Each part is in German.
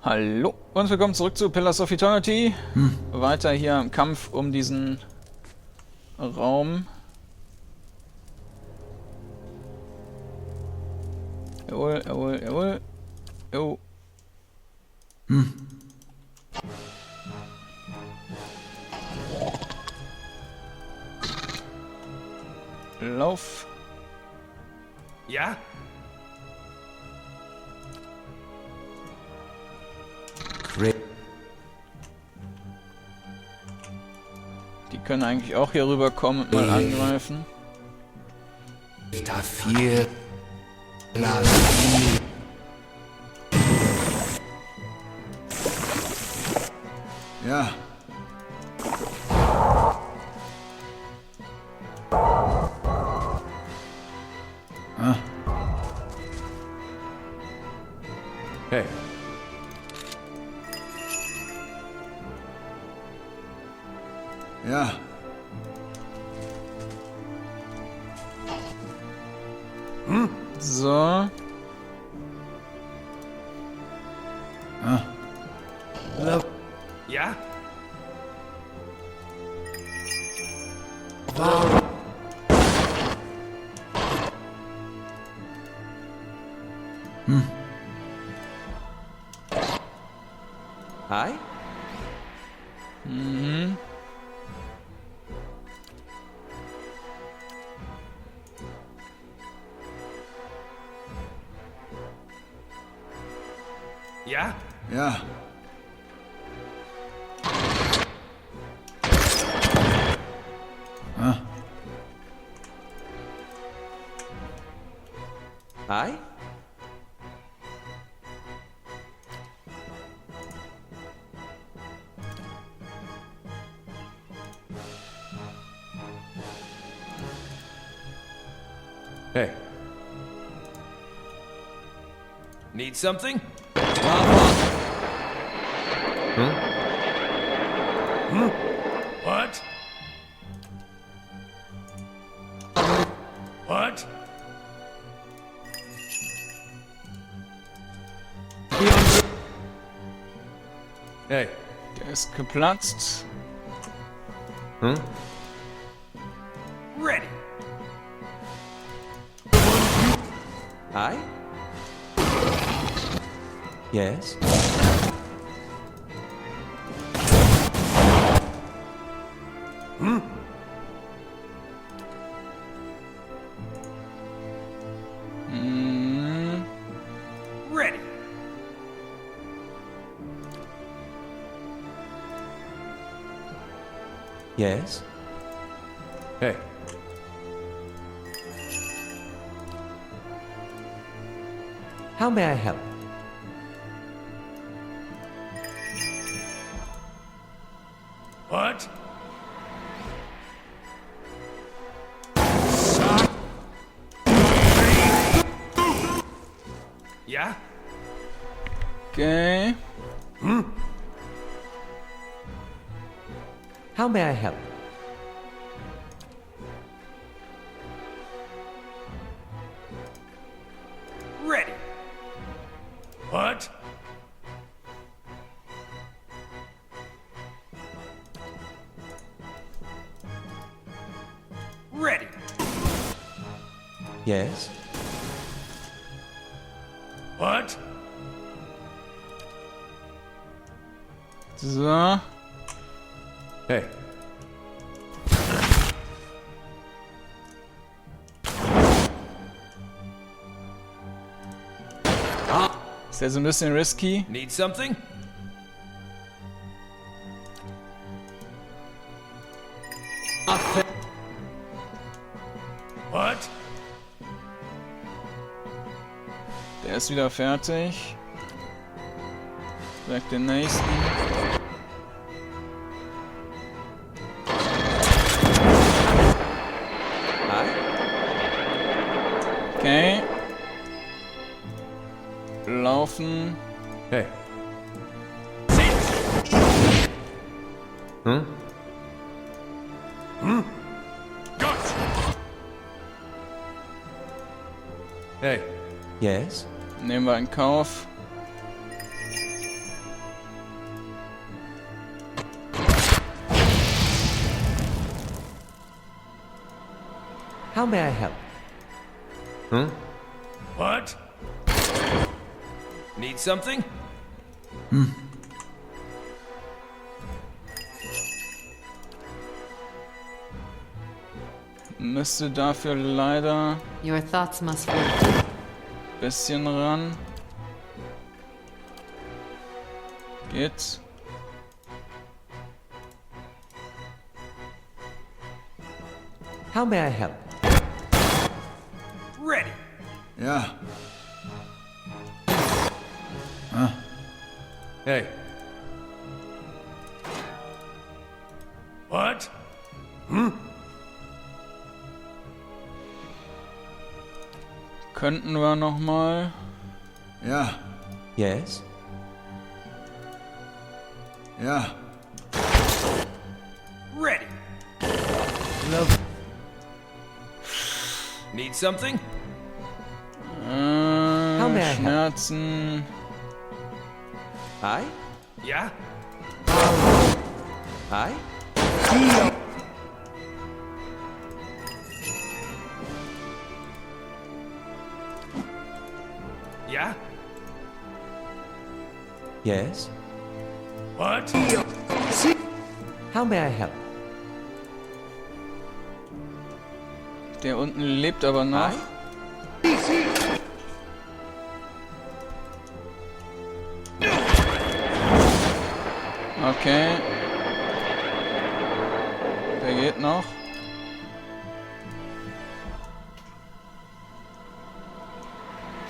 Hallo und willkommen zurück zu Pillars of Eternity. Weiter hier im Kampf um diesen Raum. Jawohl, jawohl, jawohl. Jo. Lauf. Ja? Die können eigentlich auch hier rüberkommen und mal angreifen. Dafür. Ja. Ah. Hey. Ja. So. Ah. Ja? Hi? Mhm. Ja? Ja. Ah. Hi? Hey. Need something? What? What? Hey. Der ist geplatzt. Ready. Hi? Yes? Ready. Yes? Hey. How may I help? What? Ja? Okay. How may I help? Ready. What? Ready. Yes. What? So. Hey. Ist ja so ein bisschen risky. Need something? What? Der ist wieder fertig. Weg den nächsten. Okay. Laufen. Hey. Gott! Hey. Yes? Nehmen wir in Kauf. How may I help? What? Need something? Müsste dafür leider Your thoughts must flow. ein bisschen ran. Geht's? How may I help? Ready. Ja. Hey. What? Könnten wir noch mal. Ja. Yes? Ja. Ready. Love. Need something? may I help? Schmerzen. I? Yeah? I? Yeah? Yes? What? How may I help? Der unten lebt aber noch. Okay. Der geht noch.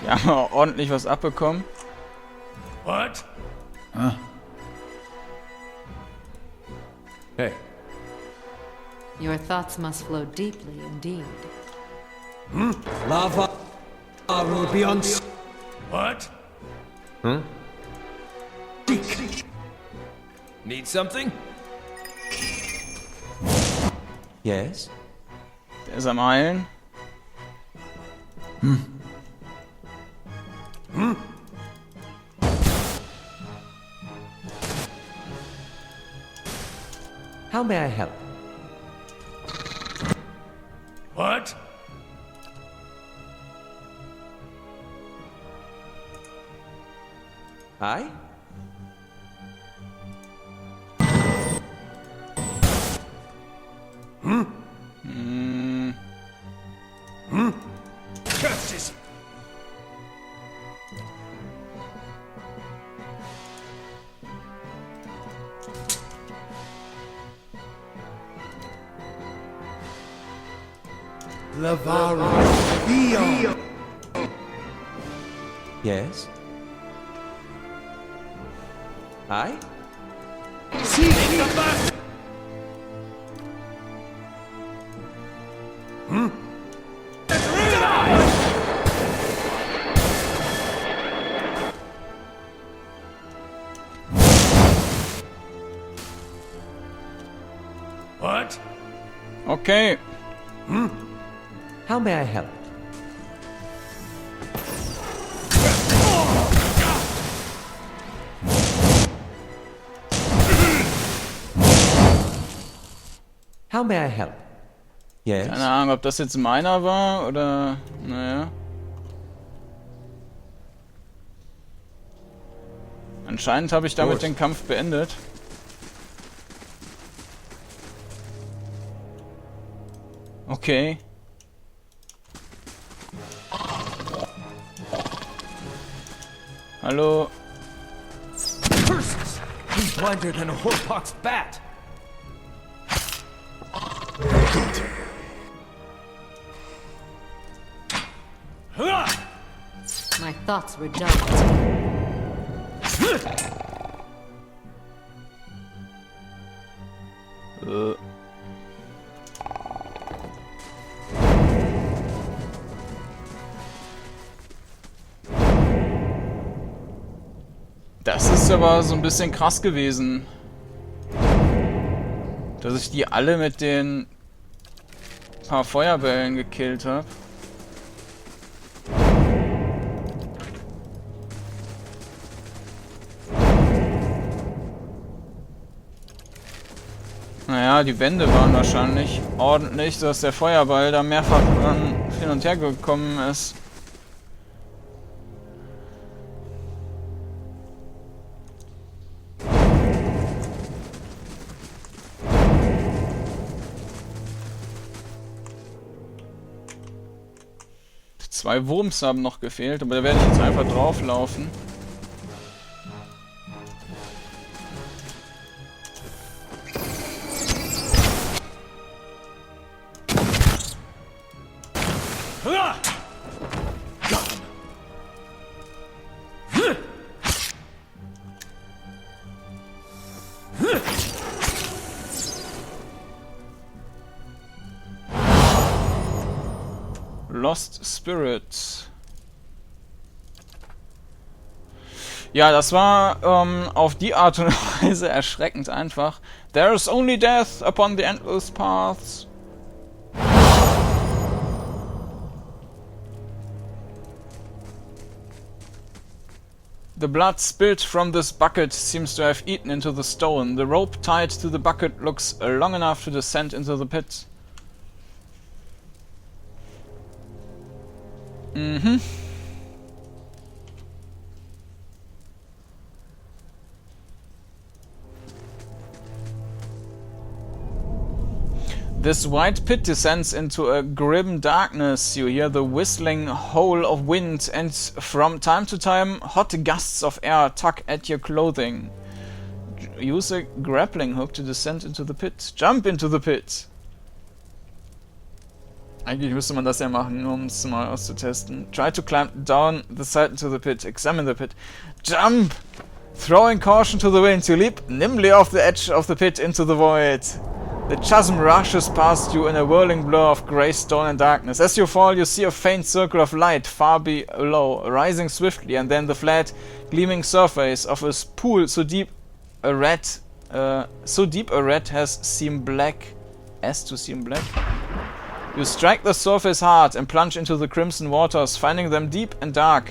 Die haben auch ordentlich was abbekommen. What? Hey. Your thoughts must flow deeply indeed. Lava will be on. What? Need something? Yes? Der ist am Heilen. How may I help? What? I? Justice! Yes? I? What? Okay. How may I help? How may I help? Yes? Keine Ahnung, ob das jetzt meiner war oder... Naja. Anscheinend habe ich damit Gut. den Kampf beendet. Okay. Hallo. Curses! He's blinder than a horpox bat! My thoughts redoubt. Das ist aber so ein bisschen krass gewesen. Dass ich die alle mit den paar Feuerbällen gekillt habe. Naja, die Wände waren wahrscheinlich ordentlich, dass der Feuerball da mehrfach hin und her gekommen ist. Zwei Wurms haben noch gefehlt, aber da werde ich jetzt einfach drauflaufen. Lost Spirit. Ja, das war auf die Art und Weise erschreckend einfach. There is only death upon the endless paths. The blood spilled from this bucket seems to have eaten into the stone. The rope tied to the bucket looks long enough to descend into the pit. Mhm. This white pit descends into a grim darkness. You hear the whistling howl of wind, and from time to time, hot gusts of air tug at your clothing. Use a grappling hook to descend into the pit. Jump into the pit. Eigentlich müsste man das ja machen, nur um es mal auszutesten. Try to climb down the side into the pit. Examine the pit. Jump! Throwing caution to the wind, you leap nimbly off the edge of the pit into the void. The chasm rushes past you in a whirling blur of grey stone and darkness. As you fall, you see a faint circle of light far below, rising swiftly, and then the flat, gleaming surface of a pool so deep a red has seemed black as to seem black. You strike the surface hard and plunge into the crimson waters, finding them deep and dark.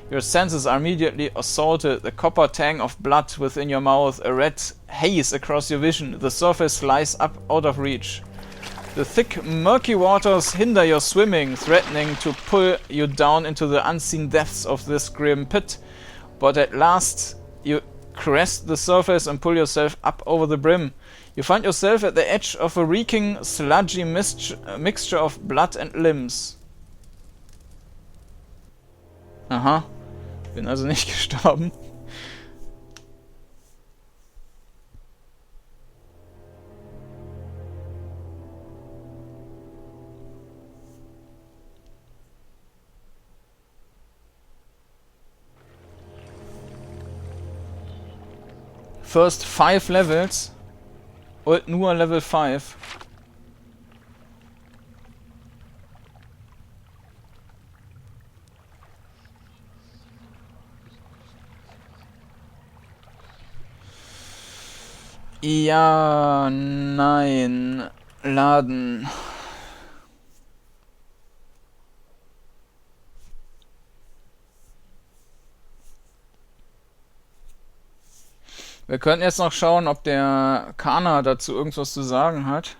Your senses are immediately assaulted, the copper tang of blood within your mouth, a red haze across your vision, the surface lies up out of reach. The thick, murky waters hinder your swimming, threatening to pull you down into the unseen depths of this grim pit, but at last you crest the surface and pull yourself up over the brim. You find yourself at the edge of a reeking, sludgy mixture of blood and limbs. Aha. Bin also nicht gestorben. First 5 levels und nur Level 5. Ja, nein, laden. Wir könnten jetzt noch schauen, ob der Kana dazu irgendwas zu sagen hat.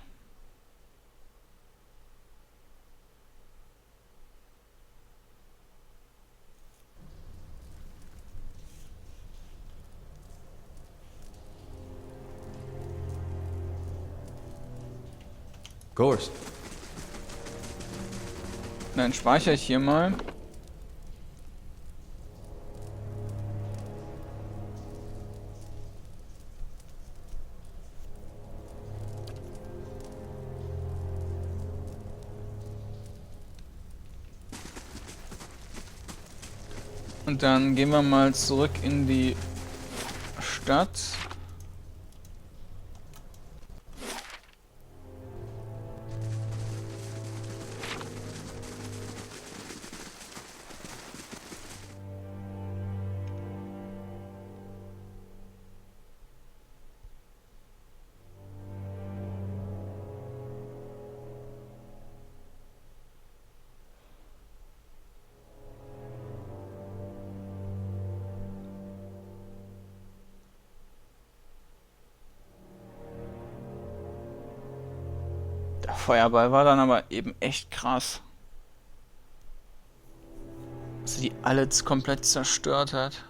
Course. Dann speichere ich hier mal. Und dann gehen wir mal zurück in die Stadt. Feuerball war dann aber eben echt krass. Dass sie die alle komplett zerstört hat.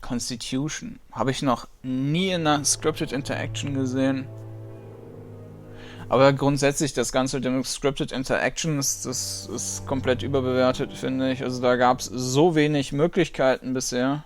Constitution. Habe ich noch nie in einer Scripted Interaction gesehen. Aber grundsätzlich das Ganze mit dem Scripted Interaction das ist komplett überbewertet, finde ich. Also da gab es so wenig Möglichkeiten bisher.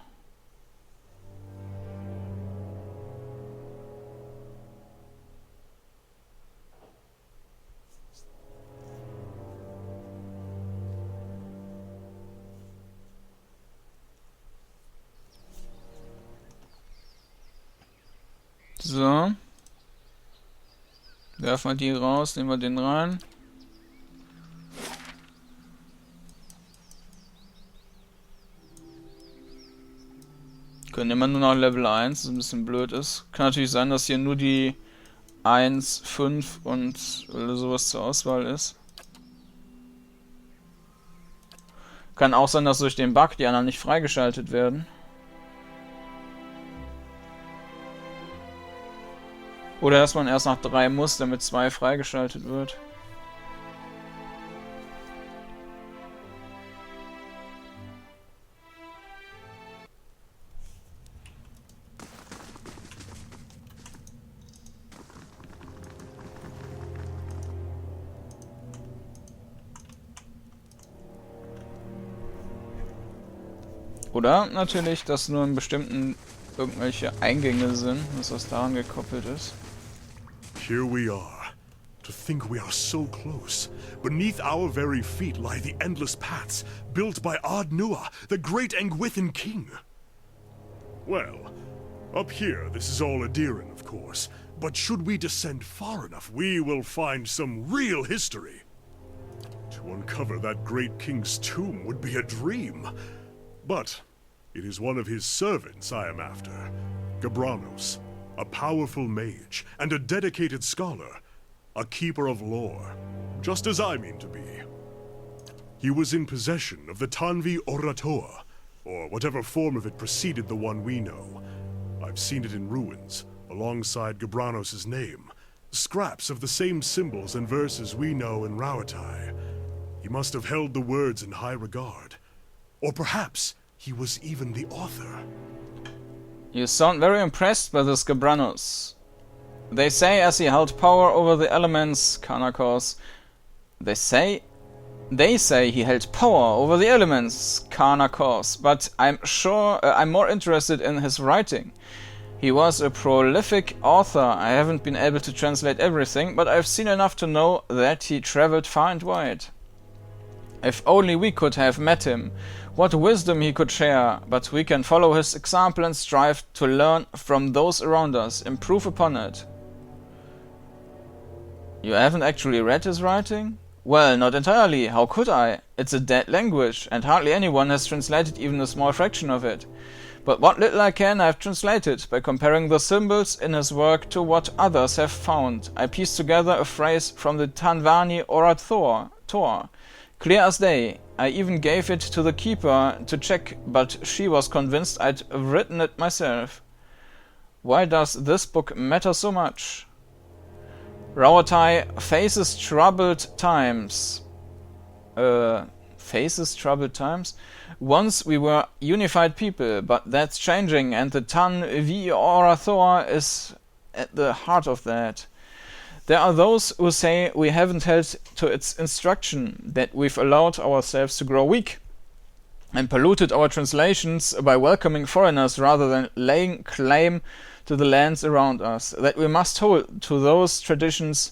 So. Werfen wir die raus, nehmen wir den rein. Können immer nur noch Level 1, was ein bisschen blöd ist. Kann natürlich sein, dass hier nur die 1, 5 und sowas zur Auswahl ist. Kann auch sein, dass durch den Bug die anderen nicht freigeschaltet werden. Oder dass man erst nach 3 muss, damit 2 freigeschaltet wird. Oder natürlich, dass nur in bestimmten irgendwelche Eingänge sind, dass das daran gekoppelt ist. Here we are. To think we are so close. Beneath our very feet lie the endless paths built by Ard-Nua, the great Engwithan king. Well, up here this is all Adiran, of course. But should we descend far enough, we will find some real history. To uncover that great king's tomb would be a dream. But it is one of his servants I am after, Gabranos. A powerful mage, and a dedicated scholar. A keeper of lore, just as I mean to be. He was in possession of the Tanvi Orator, or whatever form of it preceded the one we know. I've seen it in ruins, alongside Gabranos' name. Scraps of the same symbols and verses we know in Rauatai. He must have held the words in high regard. Or perhaps he was even the author. You sound very impressed by this Gabranos. They say as he held power over the elements, Kanakos. They say he held power over the elements, Kanakos, but I'm sure I'm more interested in his writing. He was a prolific author. I haven't been able to translate everything, but I've seen enough to know that he traveled far and wide. If only we could have met him. What wisdom he could share, but we can follow his example and strive to learn from those around us, improve upon it. You haven't actually read his writing? Well, not entirely. How could I? It's a dead language, and hardly anyone has translated even a small fraction of it. But what little I can, I've translated, by comparing the symbols in his work to what others have found. I pieced together a phrase from the Tanvani Orator, clear as day. I even gave it to the keeper to check, but she was convinced I'd written it myself. Why does this book matter so much? Rauatai faces troubled times. Faces troubled times? Once we were unified people, but that's changing, and the Tan Vi Orathor is at the heart of that. There are those who say we haven't held to its instruction, that we've allowed ourselves to grow weak. and polluted our translations by welcoming foreigners rather than laying claim to the lands around us, that we must hold to those traditions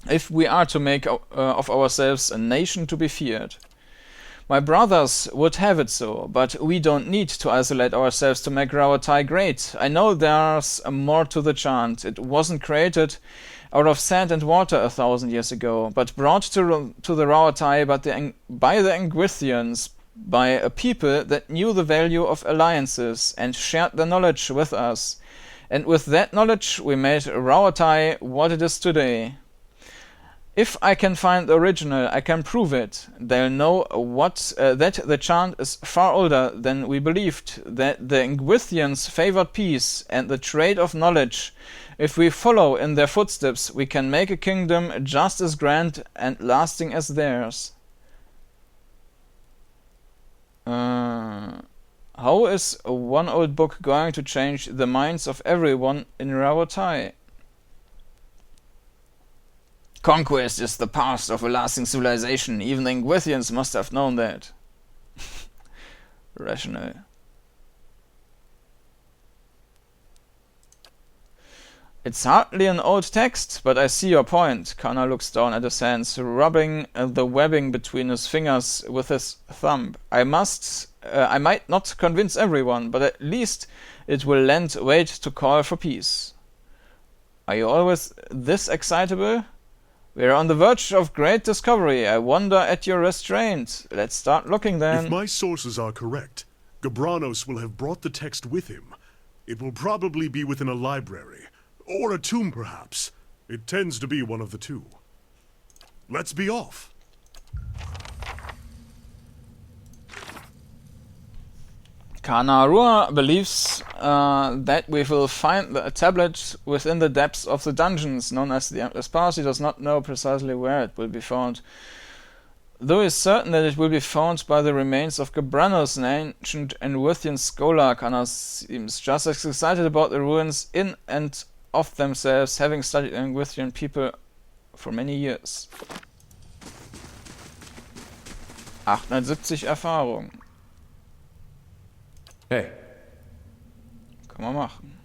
if we are to make of ourselves a nation to be feared. My brothers would have it so, but we don't need to isolate ourselves to make Rauatai great. I know there's more to the chant. It wasn't created out of sand and water 1,000 years ago, but brought to the Rauatai by the Engwithians, by a people that knew the value of alliances and shared their knowledge with us. And with that knowledge we made Rauatai what it is today. If I can find the original, I can prove it. They'll know that the chant is far older than we believed, that the Engwithians favored peace and the trade of knowledge. If we follow in their footsteps, we can make a kingdom just as grand and lasting as theirs. How is one old book going to change the minds of everyone in Rauatai? Conquest is the past of a lasting civilization. Even the Engwithians must have known that. Rational. It's hardly an old text, but I see your point. Kana looks down at his hands, rubbing the webbing between his fingers with his thumb. I might not convince everyone, but at least it will lend weight to call for peace. Are you always this excitable? We're on the verge of great discovery. I wonder at your restraint. Let's start looking then. If my sources are correct, Gabranos will have brought the text with him. It will probably be within a library. Or a tomb, perhaps. It tends to be one of the two. Let's be off. Karnarua believes that we will find the tablet within the depths of the dungeons, known as the Endless Pass. He does not know precisely where it will be found, though he is certain that it will be found by the remains of Gabranos, an ancient Engwithian scholar. Kana seems just as excited about the ruins in and of themselves, having studied Engwithian people for many years. 870 Erfahrung. Hey. Kann man machen.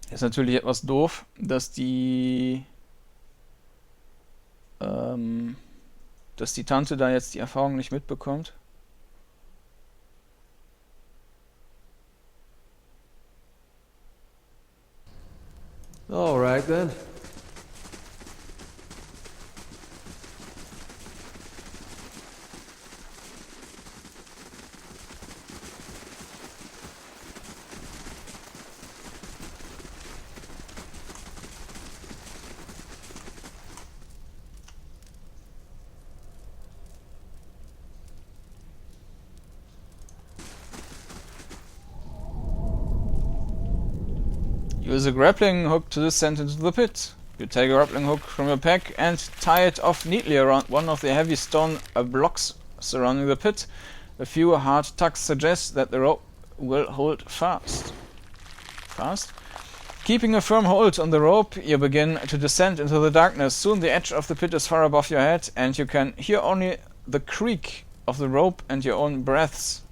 Ist natürlich etwas doof, dass die Tante da jetzt die Erfahrung nicht mitbekommt. All right then. Use a grappling hook to descend into the pit. You take a grappling hook from your pack and tie it off neatly around one of the heavy stone blocks surrounding the pit. A few hard tugs suggest that the rope will hold fast. Keeping a firm hold on the rope, you begin to descend into the darkness. Soon the edge of the pit is far above your head, and you can hear only the creak of the rope and your own breaths.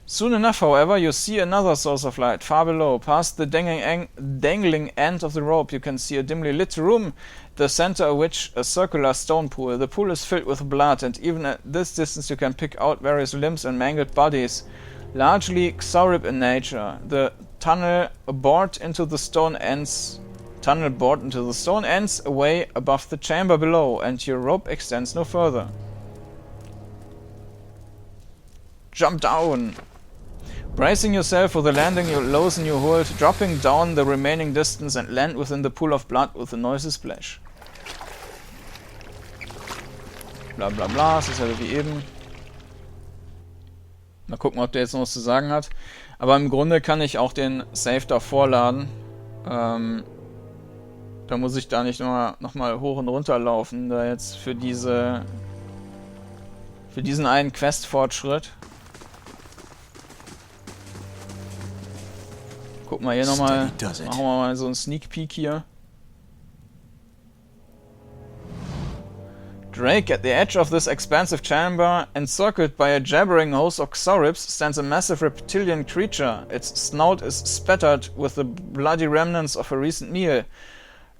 Soon enough, however, you see another source of light far below. Past the dangling end of the rope, you can see a dimly lit room, the center of which a circular stone pool. The pool is filled with blood, and even at this distance you can pick out various limbs and mangled bodies, largely Xaurip in nature. The tunnel bored into the stone ends away above the chamber below, and your rope extends no further. Jump down! Bracing yourself for the landing, you loosen your hold, dropping down the remaining distance and land within the pool of blood with a noisy splash. Bla bla bla, es ist ja wie eben. Mal gucken, ob der jetzt noch was zu sagen hat. Aber im Grunde kann ich auch den Save davor laden. Da muss ich da nicht nochmal hoch und runter laufen, da jetzt für diesen einen Quest-Fortschritt. Guck mal hier nochmal. Steady does it. Machen wir mal so einen Sneak Peek hier. Drake, at the edge of this expansive chamber, encircled by a jabbering host of Xaurips, stands a massive reptilian creature. Its snout is spattered with the bloody remnants of a recent meal.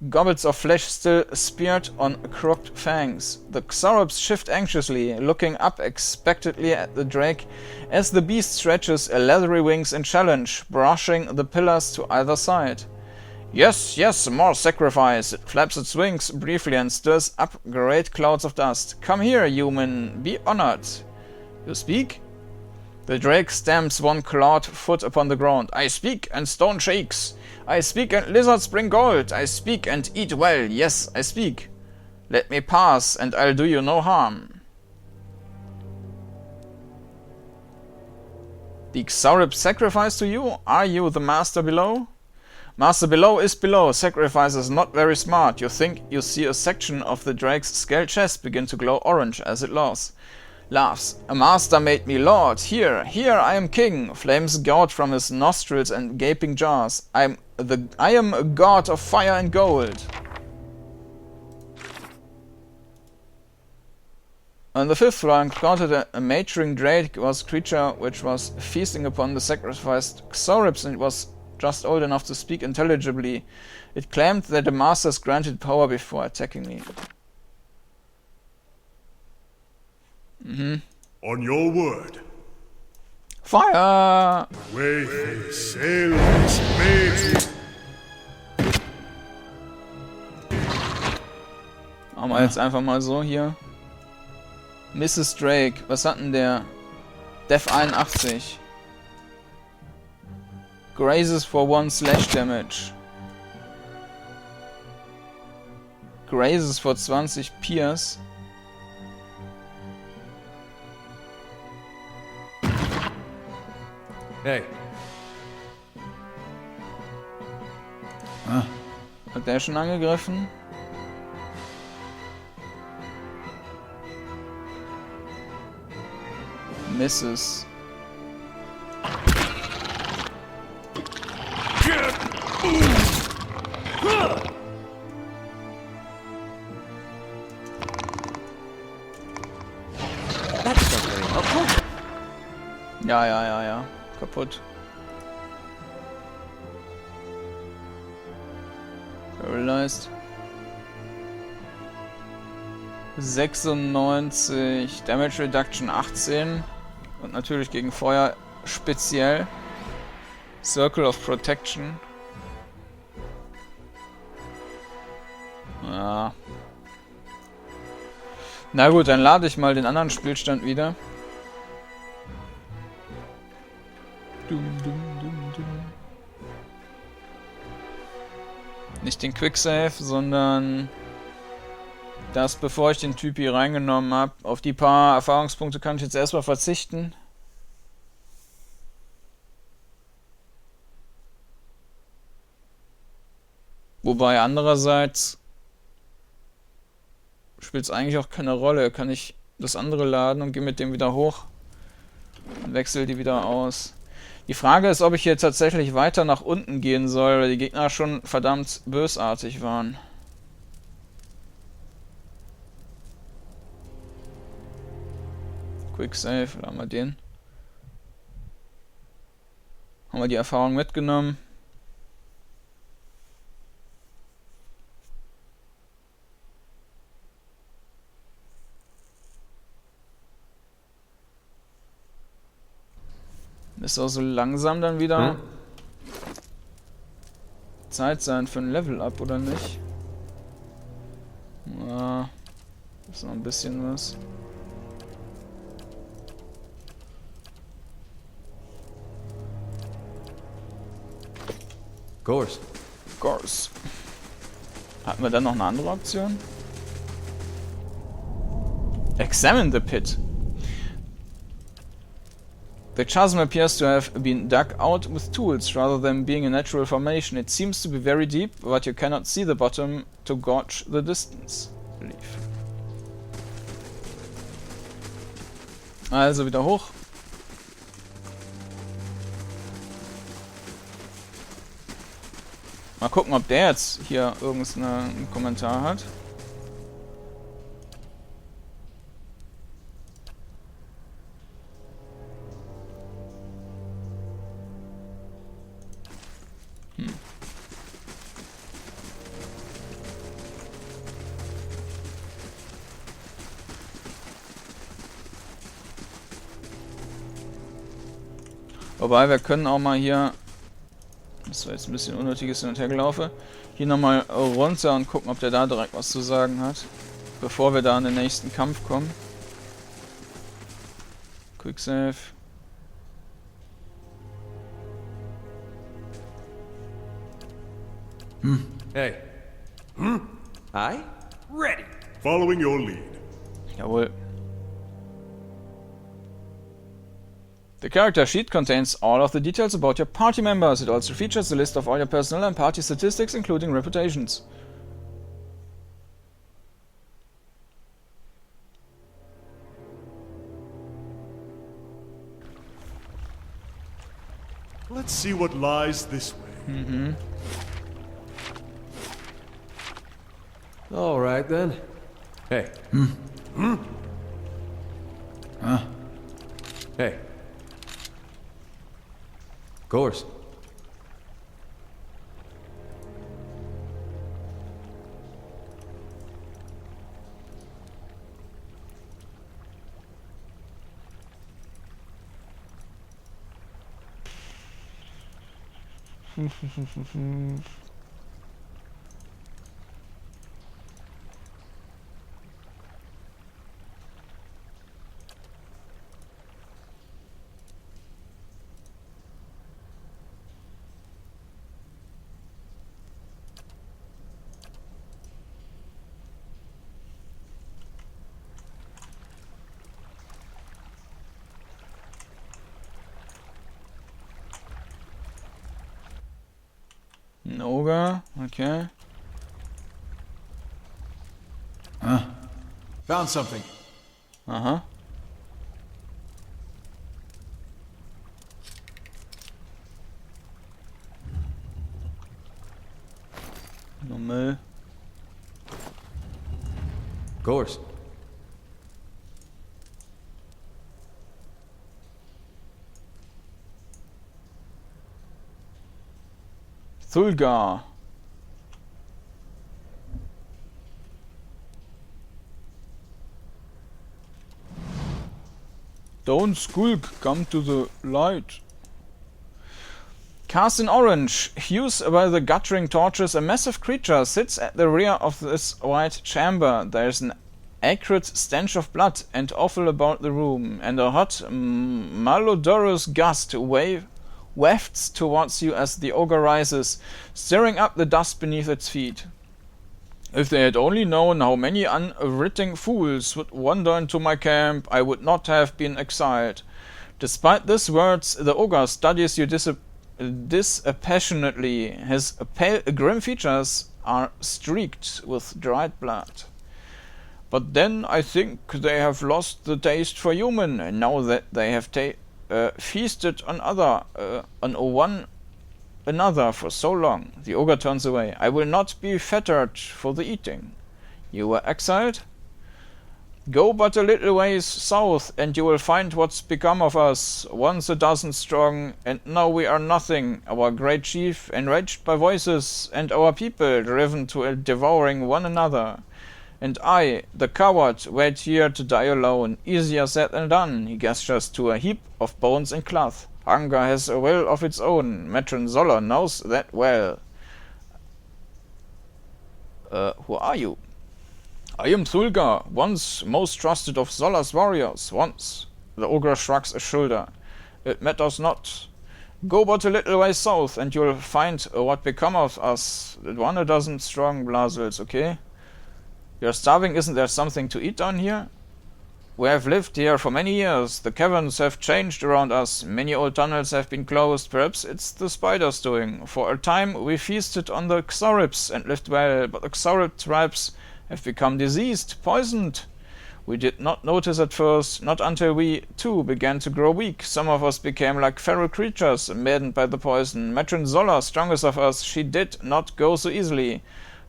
Gobbets of flesh still speared on crooked fangs. The Xaurips shift anxiously, looking up expectantly at the Drake as the beast stretches a leathery wings in challenge, brushing the pillars to either side. Yes, yes, more sacrifice. It flaps its wings briefly and stirs up great clouds of dust. Come here, human. Be honored. You speak? The Drake stamps one clawed foot upon the ground. I speak, and stone shakes. I speak, and lizards bring gold. I speak, and eat well. Yes, I speak. Let me pass, and I'll do you no harm. The Xaurip sacrifice to you? Are you the master below? Master below is below. Sacrifice is not very smart. You think you see a section of the Drake's scaled chest begin to glow orange as it laughs. A master made me lord. Here I am king. Flames gout from his nostrils and gaping jaws. I am a god of fire and gold. On the fifth floor, encountered a maturing Drake was a creature which was feasting upon the sacrificed Xaurips, and it was just old enough to speak intelligibly. It claimed that the masters granted power before attacking me. On your word. Fire! Wayfair, sailors, maids. Machen wir jetzt einfach mal so hier. Mrs. Drake, was hat denn der? Def 81. Grazes for 1 slash damage. Grazes for 20 Pierce. Hey, Hat der schon angegriffen? Misses. that's not very helpful. Ja. Kaputt. Paralyzed. 96. Damage Reduction 18. Und natürlich gegen Feuer speziell. Circle of Protection. Ja. Na gut, dann lade ich mal den anderen Spielstand wieder. Nicht den Quicksave, sondern das, bevor ich den Typ hier reingenommen habe. Auf die paar Erfahrungspunkte kann ich jetzt erstmal verzichten. Wobei andererseits spielt es eigentlich auch keine Rolle. Kann ich das andere laden und gehe mit dem wieder hoch und wechsle die wieder aus. Die Frage ist, ob ich hier tatsächlich weiter nach unten gehen soll, weil die Gegner schon verdammt bösartig waren. Quick Save, da haben wir den. Haben wir die Erfahrung mitgenommen. Ist auch so langsam dann wieder Zeit sein für ein Level-Up, oder nicht? Ja, ist noch ein bisschen was. Course. Course. Hatten wir dann noch eine andere Option? Examine the pit. The chasm appears to have been dug out with tools rather than being a natural formation. It seems to be very deep, but you cannot see the bottom to gauge the distance. Leave. Also wieder hoch. Mal gucken, ob der jetzt hier irgendeinen Kommentar hat. Wobei, wir können auch mal hier, das war jetzt ein bisschen unnötiges Hin- und Hergelaufe, hier nochmal runter und gucken, ob der da direkt was zu sagen hat, bevor wir da in den nächsten Kampf kommen. Quick Save. Hey. Aye? Ready. Following your lead. Jawohl. The character sheet contains all of the details about your party members. It also features a list of all your personal and party statistics, including reputations. Let's see what lies this way. All right then. Hey. Hey. Course. Ein Ogre, okay. Found something. Aha. Nur Müll. Course. Thulgar. Don't skulk, come to the light. Cast in orange, hues by the guttering torches, a massive creature sits at the rear of this white chamber. There is an acrid stench of blood and offal about the room, and a hot, malodorous gust wafts towards you as the ogre rises, stirring up the dust beneath its feet. If they had only known how many unwitting fools would wander into my camp, I would not have been exiled. Despite these words, the ogre studies you dispassionately. His pale, grim features are streaked with dried blood. But then I think they have lost the taste for human, and now that they have feasted on one another for so long. The ogre turns away. I will not be fettered for the eating. You were exiled? Go but a little ways south, and you will find what's become of us. Once a dozen strong, and now we are nothing. Our great chief enraged by voices, and our people driven to devouring one another. And I, the coward, wait here to die alone. Easier said than done. He gestures to a heap of bones and cloth. Hunger has a will of its own. Matron Zoller knows that well. Who are you? I am Thulgar, once most trusted of Zoller's warriors. Once. The ogre shrugs a shoulder. It matters not. Go but a little way south, and you'll find what become of us. 1 strong Blasels, okay? You're starving, isn't there something to eat down here? We have lived here for many years. The caverns have changed around us. Many old tunnels have been closed. Perhaps it's the spiders' doing. For a time we feasted on the Xaurips and lived well, but the Xaurip tribes have become diseased, poisoned. We did not notice at first, not until we, too, began to grow weak. Some of us became like feral creatures, maddened by the poison. Matron Zola, strongest of us, she did not go so easily.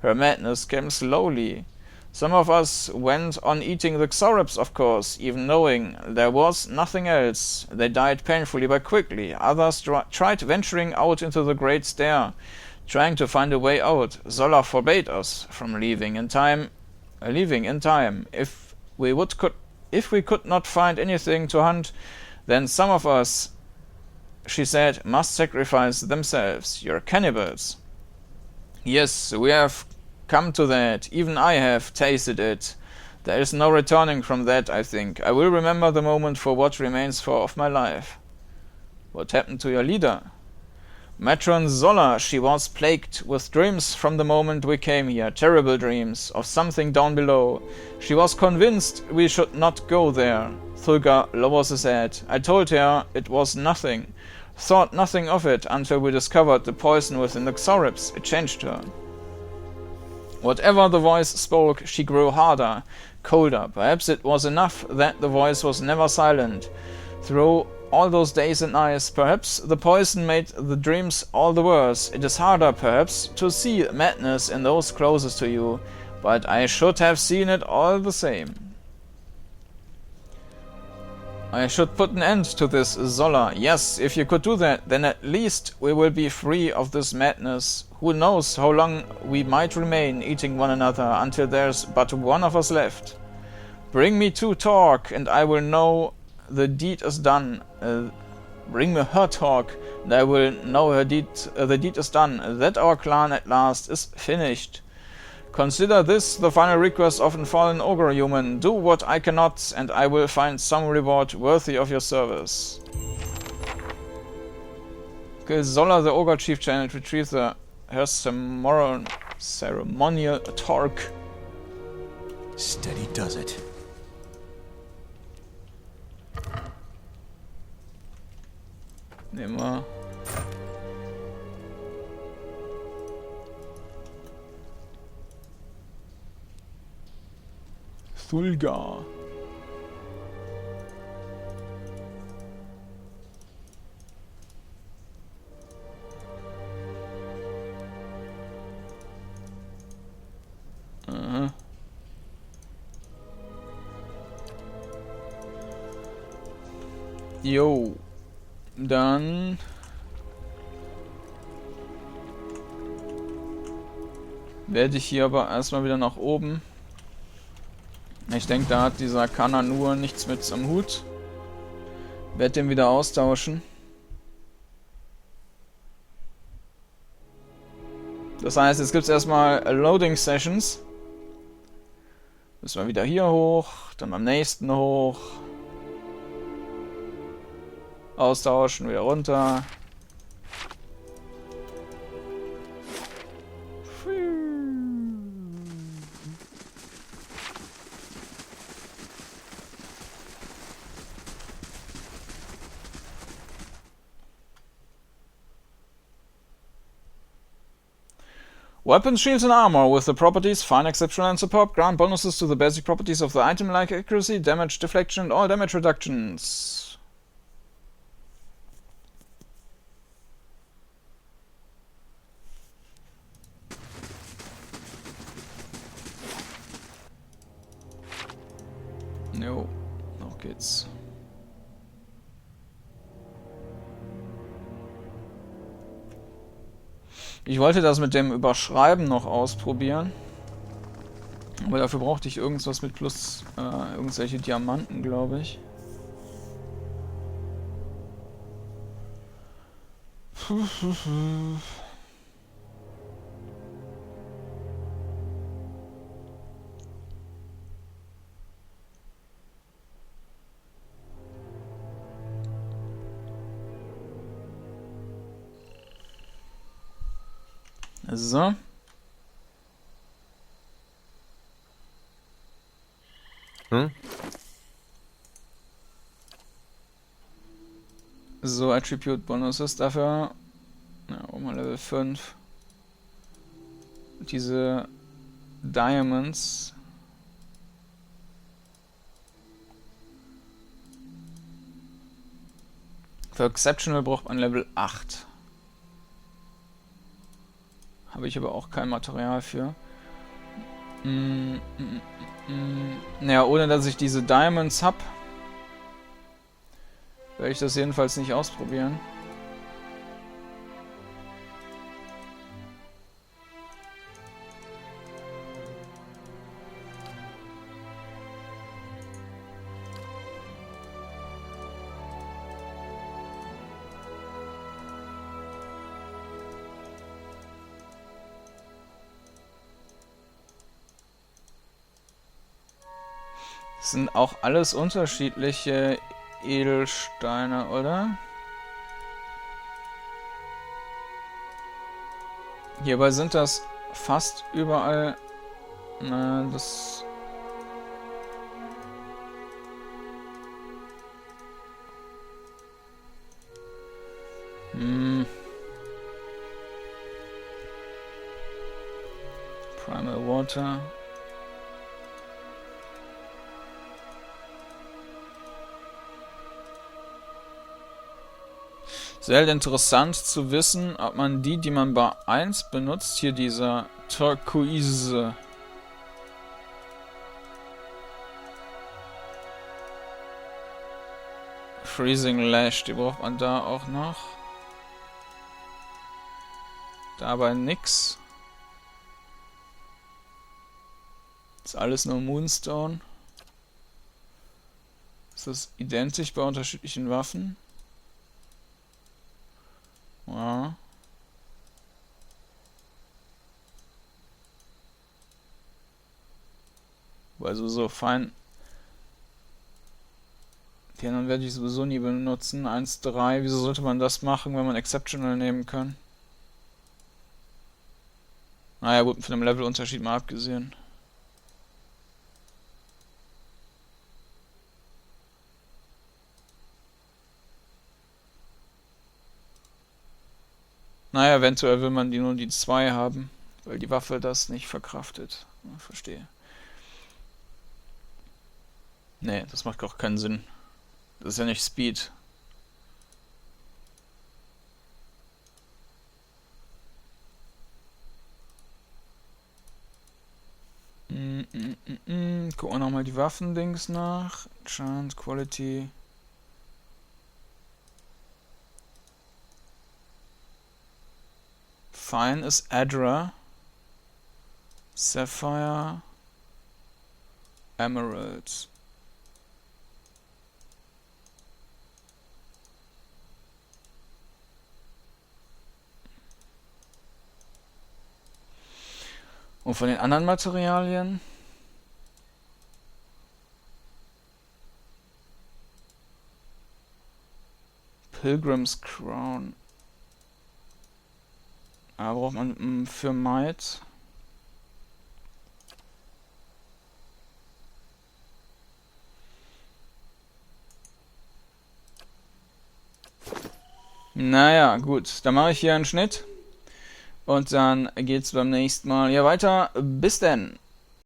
Her madness came slowly. Some of us went on eating the Xaurips, of course, even knowing there was nothing else. They died painfully but quickly. Others tried venturing out into the great stair, trying to find a way out. Zola forbade us from leaving in time. If we could not find anything to hunt, then some of us, she said, must sacrifice themselves. You're cannibals. Yes, we have come to that. Even I have tasted it. There is no returning from that, I think. I will remember the moment for what remains of my life. What happened to your leader? Matron Zola, she was plagued with dreams from the moment we came here, terrible dreams of something down below. She was convinced we should not go there. Thulga lowers his head. I told her it was nothing, thought nothing of it until we discovered the poison within the Xaurips. It changed her. Whatever the voice spoke, she grew harder, colder. Perhaps it was enough that the voice was never silent. Through all those days and nights, perhaps the poison made the dreams all the worse. It is harder, perhaps, to see madness in those closest to you, but I should have seen it all the same. I should put an end to this, Zola. Yes, if you could do that, then at least we will be free of this madness. Who knows how long we might remain eating one another until there's but one of us left. Bring me 2 talk, and I will know the deed is done. Bring me her talk, and I will know the deed is done. That our clan at last is finished. Consider this the final request of an fallen ogre human. Do what I cannot, and I will find some reward worthy of your service. Kill Zola, the ogre chief channel, retrieve her ceremonial torque. Steady does it. Nehmen wir. Thulga. Aha. Jo. Dann werde ich hier aber erstmal wieder nach oben. Ich denke, da hat dieser Kordanor nichts mit am Hut. Werde den wieder austauschen. Das heißt, jetzt gibt es erstmal Loading Sessions. Müssen wir wieder hier hoch, dann beim nächsten hoch. Austauschen, wieder runter. Weapons, shields and armor with the properties fine, exceptional and superb grant bonuses to the basic properties of the item like accuracy, damage, deflection and all damage reductions. Jo, noch geht's. Ich wollte das mit dem Überschreiben noch ausprobieren. Aber dafür brauchte ich irgendwas mit plus irgendwelche Diamanten, glaube ich. So. So, Attribute Bonuses dafür. Ja, auch mal Level 5. Diese Diamonds. Für Exceptional braucht man Level 8. Habe ich aber auch kein Material für. Naja, ohne dass ich diese Diamonds habe, werde ich das jedenfalls nicht ausprobieren. Das sind auch alles unterschiedliche Edelsteine, oder? Hierbei sind das fast überall... Na, das... Primal Water... Sehr interessant zu wissen, ob man die man bei 1 benutzt, hier dieser Turquoise. Freezing Lash, die braucht man da auch noch. Dabei nix. Ist alles nur Moonstone. Ist das identisch bei unterschiedlichen Waffen? Ja. Also so fein. Die anderen werde ich sowieso nie benutzen. 1,3. Wieso sollte man das machen, wenn man Exceptional nehmen kann? Naja, gut, von dem Levelunterschied mal abgesehen. Naja, eventuell will man nur die 2 haben, weil die Waffe das nicht verkraftet. Ja, verstehe. Nee, das macht auch keinen Sinn. Das ist ja nicht Speed. Gucken wir nochmal die Waffendings nach. Chance, Quality. Fine ist Adra, Sapphire, Emerald. Und von den anderen Materialien? Pilgrim's Crown. Da braucht man für Maimed. Naja, gut. Dann mache ich hier einen Schnitt. Und dann geht's beim nächsten Mal hier weiter. Bis denn.